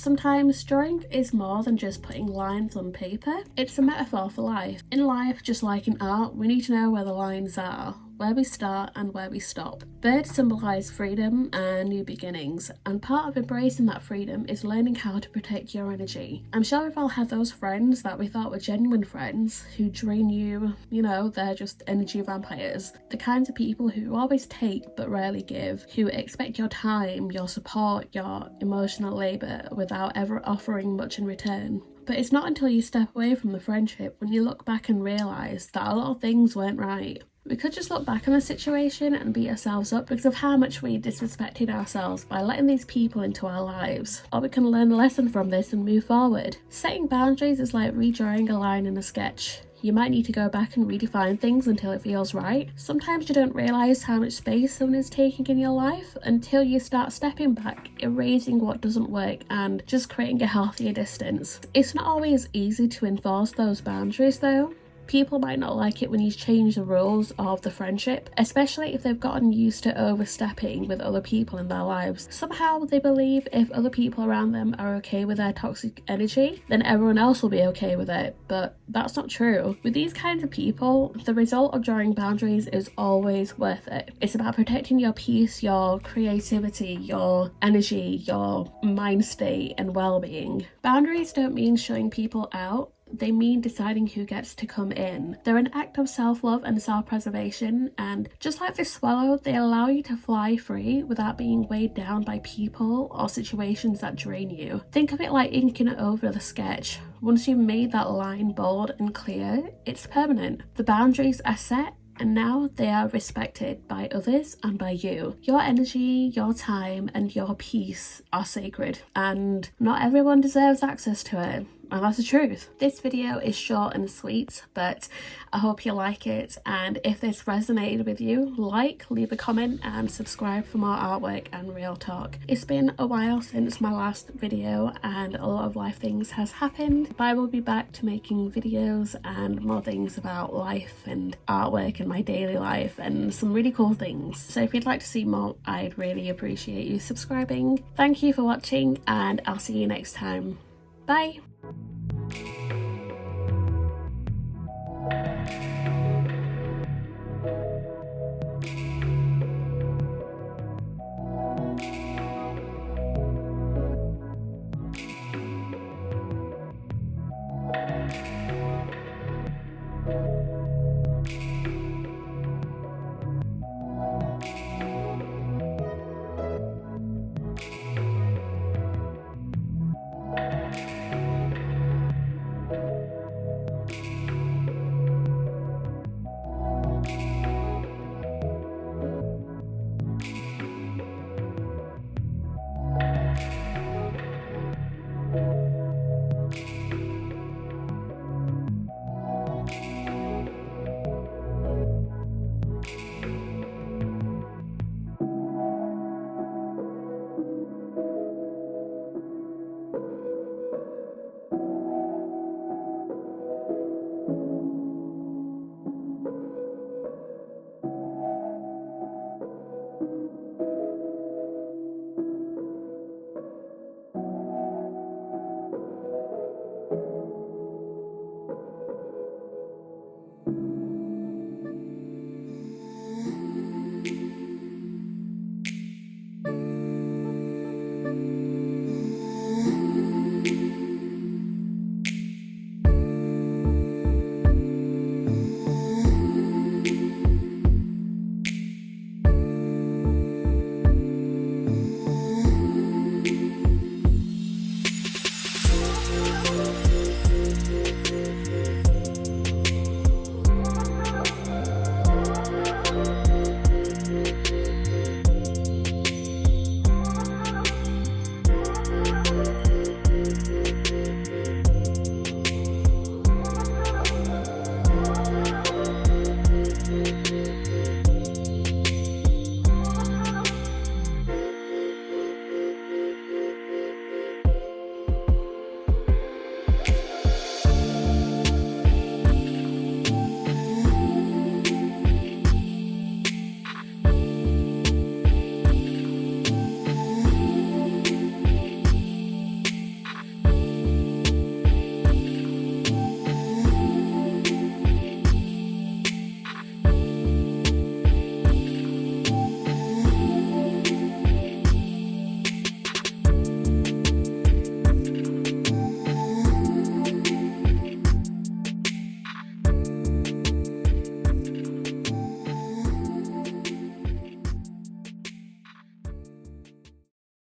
Sometimes drawing is more than just putting lines on paper. It's a metaphor for life. In life, just like in art, we need to know where the lines are, where we start and where we stop. Birds symbolise freedom and new beginnings, and part of embracing that freedom is learning how to protect your energy. I'm sure we've all had those friends that we thought were genuine friends who drain you, they're just energy vampires. The kinds of people who always take but rarely give, who expect your time, your support, your emotional labour without ever offering much in return. But it's not until you step away from the friendship when you look back and realise that a lot of things weren't right. We could just look back on the situation and beat ourselves up because of how much we disrespected ourselves by letting these people into our lives. Or we can learn a lesson from this and move forward. Setting boundaries is like redrawing a line in a sketch. You might need to go back and redefine things until it feels right. Sometimes you don't realise how much space someone is taking in your life until you start stepping back, erasing what doesn't work and just creating a healthier distance. It's not always easy to enforce those boundaries though. People might not like it when you change the rules of the friendship, especially if they've gotten used to overstepping with other people in their lives. Somehow they believe if other people around them are okay with their toxic energy, then everyone else will be okay with it, but that's not true. With these kinds of people, the result of drawing boundaries is always worth it. It's about protecting your peace, your creativity, your energy, your mind state and well-being. Boundaries don't mean shutting people out. They mean deciding who gets to come in. They're an act of self-love and self-preservation, and just like the swallow, they allow you to fly free without being weighed down by people or situations that drain you. Think of it like inking it over the sketch. Once you've made that line bold and clear, it's permanent. The boundaries are set, and now they are respected by others and by you. Your energy, your time, and your peace are sacred, and not everyone deserves access to it. And that's the truth. This video is short and sweet, but I hope you like it. And if this resonated with you, leave a comment and subscribe for more artwork and real talk. It's been a while since my last video and a lot of life things has happened, but I will be back to making videos and more things about life and artwork and my daily life and some really cool things. So if you'd like to see more, I'd really appreciate you subscribing. Thank you for watching and I'll see you next time. Bye!